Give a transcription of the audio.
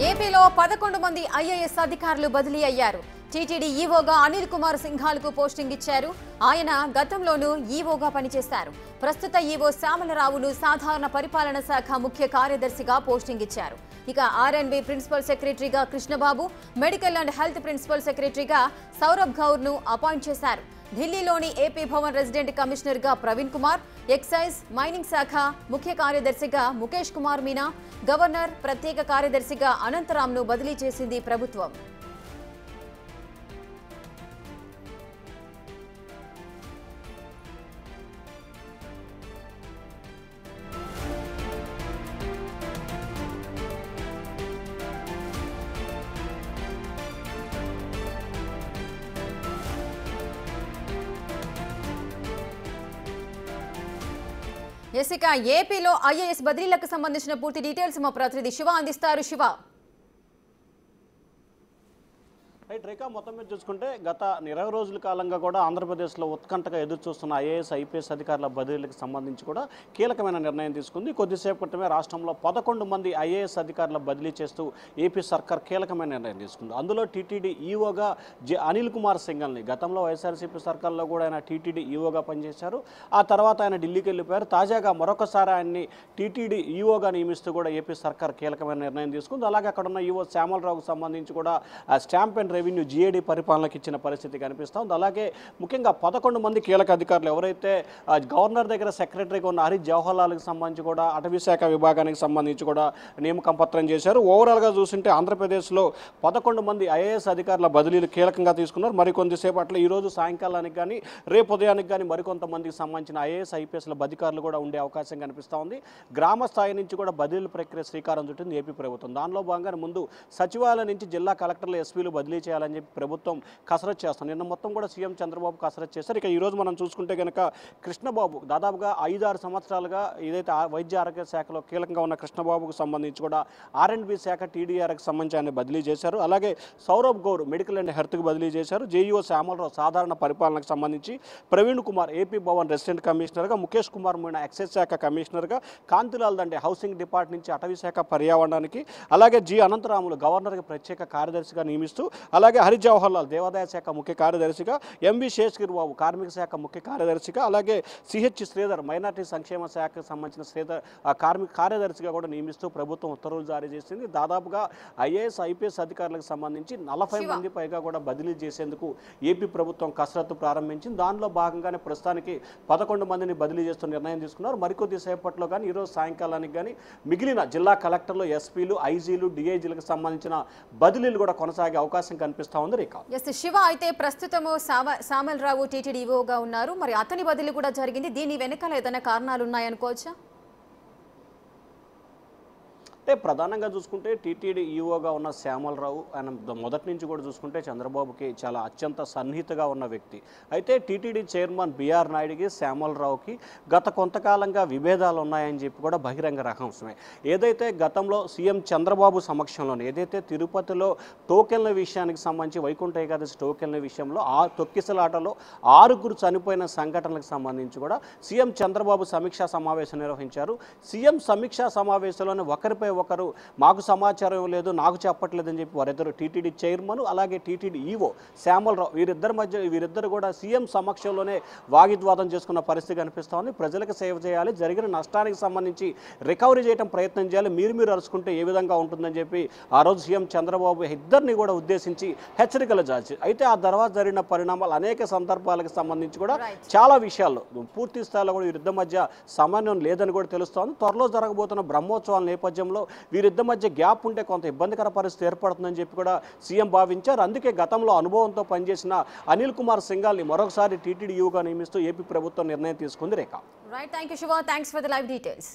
ఏపీలో 11 మంది ఐఏఎస్ అధికారులు బదిలీ అయ్యారు. టీటీడీ ఈవోగా అనిల్ కుమార్ సింఘాల్కు పోస్టింగ్ ఇచ్చారు. ఆయన గతంలోనూ ఈవోగా పనిచేశారు. ప్రస్తుత ఈవో శ్యామలరావును సాధారణ పరిపాలన శాఖ ముఖ్య కార్యదర్శిగా పోస్టింగ్ ఇచ్చారు. ఇక ఆర్ఎన్బి ప్రిన్సిపల్ సెక్రటరీగా Krishnababu, medical and health principal సెక్రటరీగా సౌరభ్ గౌర్ను అపాయింట్ చేశారు. ఢిల్లీలోని ఏపీ భవన్ రెసిడెంట్ కమిషనర్గా ప్రవీణ్ కుమార్, ఎక్సైజ్ మైనింగ్ శాఖ ముఖ్య కార్యదర్శిగా ముఖేష్ కుమార్ మీనా, గవర్నర్ ప్రత్యేక కార్యదర్శిగా అనంతరాంను బదిలీ చేసింది ప్రభుత్వం. ఇక ఏపీలో ఐఏఎస్ బదిలీలకు సంబంధించిన పూర్తి డీటెయిల్స్ మా ప్రతినిధి శివ అందిస్తారు. శివ, రైట్ రేఖ, మొత్తం మీద చూసుకుంటే గత 20 రోజుల కాలంగా కూడా ఆంధ్రప్రదేశ్లో ఉత్కంఠగా ఎదురు చూస్తున్న ఐఏఎస్ ఐపీఎస్ అధికారుల బదిలీలకు సంబంధించి కూడా కీలకమైన నిర్ణయం తీసుకుంది. కొద్దిసేపు క్రితమే రాష్ట్రంలో 11 మంది ఐఏఎస్ అధికారుల బదిలీ చేస్తూ ఏపీ సర్కార్ కీలకమైన నిర్ణయం తీసుకుంది. అందులో టీటీడీ ఈవోగా అనిల్ కుమార్ సింఘాల్ని, గతంలో వైఎస్ఆర్సీపీ సర్కార్లో కూడా ఆయన టీటీడీ ఈవోగా పనిచేశారు. ఆ తర్వాత ఆయన ఢిల్లీకి వెళ్ళిపోయారు. తాజాగా మరొకసారి ఆయన్ని టీటీడీ ఈవోగా నియమిస్తూ కూడా ఏపీ సర్కార్ కీలకమైన నిర్ణయం తీసుకుంది. అలాగే అక్కడ ఉన్న ఈవో శ్యామలరావుకు సంబంధించి కూడా స్టాంప్ అండ్ రెవెన్యూ జీఏడీ పరిపాలనకి ఇచ్చిన పరిస్థితి కనిపిస్తుంది. అలాగే ముఖ్యంగా 11 మంది కీలక అధికారులు ఎవరైతే గవర్నర్ దగ్గర సెక్రటరీగా ఉన్న హరీష్ జవహర్లాల్కి సంబంధించి కూడా అటవీ శాఖ విభాగానికి సంబంధించి కూడా నియామకం పత్రం చేశారు. ఓవరాల్గా చూస్తుంటే ఆంధ్రప్రదేశ్లో 11 మంది ఐఏఎస్ అధికారుల బదిలీలు కీలకంగా తీసుకున్నారు. మరికొంతసేపట్లో ఈరోజు సాయంకాలానికి కానీ రేపు ఉదయానికి కానీ మరికొంతమందికి సంబంధించిన ఐఏఎస్ ఐపీఎస్ల అధికారులు కూడా ఉండే అవకాశం కనిపిస్తూ ఉంది. గ్రామ స్థాయి నుంచి కూడా బదిలీల ప్రక్రియ శ్రీకారం చుట్టింది ఏపీ ప్రభుత్వం. దానిలో భాగంగా ముందు సచివాలయం నుంచి జిల్లా కలెక్టర్లు ఎస్పీలు బదిలీ చేయాలని చెప్పి ప్రభుత్వం కసరత్తు చేస్తాం. నిన్న మొత్తం కూడా సీఎం చంద్రబాబు కసరత్తు చేశారు. ఇక ఈరోజు మనం చూసుకుంటే కనుక కృష్ణబాబు దాదాపుగా 5-6 సంవత్సరాలుగా ఏదైతే వైద్య ఆరోగ్య శాఖలో కీలకంగా ఉన్న కృష్ణబాబుకు సంబంధించి కూడా ఆర్ఎండ్బి శాఖ టీడీఆర్కి సంబంధించి ఆయన బదిలీ చేశారు. అలాగే సౌరభ్ గౌర్ మెడికల్ అండ్ హెల్త్కి బదిలీ చేశారు. జేఈఓ శ్యామలరావు సాధారణ పరిపాలనకు సంబంధించి, ప్రవీణ్ కుమార్ ఏపీ భవన్ రెసిడెంట్ కమిషనర్గా, ముఖేష్ కుమార్ మీనా ఎక్సైజ్ శాఖ కమిషనర్గా, కాంతిలాల్ దండే హౌసింగ్ డిపార్ట్మెంట్ నుంచి అటవీ శాఖ పర్యావరణానికి, అలాగే జి అనంతరాములు గవర్నర్కి ప్రత్యేక కార్యదర్శిగా నియమిస్తూ, అలాగే హరీష్ జవహర్లాల్ దేవాదాయ శాఖ ముఖ్య కార్యదర్శిగా, ఎంవి శేషగిరి బాబు కార్మిక శాఖ ముఖ్య కార్యదర్శిగా, అలాగే సిహెచ్ శ్రీధర్ మైనార్టీ సంక్షేమ శాఖకు సంబంధించిన శ్రీధర్ కార్మిక కార్యదర్శిగా కూడా నియమిస్తూ ప్రభుత్వం ఉత్తర్వులు జారీ చేసింది. దాదాపుగా ఐఏఎస్ ఐపీఎస్ అధికారులకు సంబంధించి 40 మంది పైగా కూడా బదిలీ చేసేందుకు ఏపీ ప్రభుత్వం కసరత్తు ప్రారంభించింది. దానిలో భాగంగానే ప్రస్తుతానికి 11 మందిని బదిలీ చేస్తూ నిర్ణయం తీసుకున్నారు. మరికొద్ది సేపట్లో కానీ ఈరోజు సాయంకాలానికి కానీ మిగిలిన జిల్లా కలెక్టర్లు, ఎస్పీలు, ఐజీలు, డిఐజీలకు సంబంధించిన బదిలీలు కూడా కొనసాగే అవకాశం కనిపిస్తూ ఉంది. రేఖ, శివ, అయితే ప్రస్తుతము శ్యామలరావు టీటీడీ ఈవోగా ఉన్నారు. మరి అతని బదిలీ కూడా జరిగింది. దీని వెనకాల ఏదైనా కారణాలు ఉన్నాయనుకోవచ్చా? అంటే ప్రధానంగా చూసుకుంటే టీటీడీ ఈవోగా ఉన్న శ్యామలరావు ఆయన మొదటి నుంచి కూడా చూసుకుంటే చంద్రబాబుకి చాలా అత్యంత సన్నిహితంగా ఉన్న వ్యక్తి. అయితే టీటీడీ చైర్మన్ బిఆర్ నాయుడికి శ్యామలరావుకి గత కొంతకాలంగా విభేదాలు ఉన్నాయని చెప్పి కూడా బహిరంగ రహస్యమే. ఏదైతే గతంలో సీఎం చంద్రబాబు సమక్షంలోనే ఏదైతే తిరుపతిలో టోకెన్ల విషయానికి సంబంధించి వైకుంఠ ఏకాదశి టోకెన్ల విషయంలో ఆ తొక్కిసలాటలో 6 చనిపోయిన సంఘటనలకు సంబంధించి కూడా సీఎం చంద్రబాబు సమీక్షా సమావేశం నిర్వహించారు. సీఎం సమీక్షా సమావేశంలోనే ఒకరిపై ఒకరు మాకు సమాచారం లేదు, నాకు చెప్పట్లేదని చెప్పి వారిద్దరు టీటీడీ చైర్మన్ అలాగే టీటీడీ ఈవో శ్యామలరావు వీరిద్దరు కూడా సీఎం సమక్షంలోనే వాగ్వివాదం చేసుకున్న పరిస్థితి కనిపిస్తూ ఉంది. ప్రజలకు సేవ చేయాలి, జరిగిన నష్టానికి సంబంధించి రికవరీ చేయడం ప్రయత్నం చేయాలి, మీరు అరుచుకుంటే ఏ విధంగా ఉంటుందని చెప్పి ఆ రోజు సీఎం చంద్రబాబు ఇద్దరిని కూడా ఉద్దేశించి హెచ్చరికలు జారీ. అయితే ఆ తర్వాత జరిగిన పరిణామాలు అనేక సందర్భాలకు సంబంధించి కూడా చాలా విషయాల్లో పూర్తి స్థాయిలో కూడా వీరిద్దరి మధ్య సమన్వయం లేదని కూడా తెలుస్తోంది. త్వరలో జరగబోతున్న బ్రహ్మోత్సవాల నేపథ్యంలో వీరిద్దరి మధ్య గ్యాప్ ఉంటే కొంత ఇబ్బందికర పరిస్థితి ఏర్పడుతుందని చెప్పి కూడా సీఎం భావించారు. అందుకే గతంలో అనుభవంతో పనిచేసిన అనిల్ కుమార్ సింఘాల్ని మరొకసారి టీటీడీ ఈవోగా నియమిస్తూ ఏపీ ప్రభుత్వం నిర్ణయం తీసుకుంది. Rekha, right, thank you Shiva, thanks for the live details.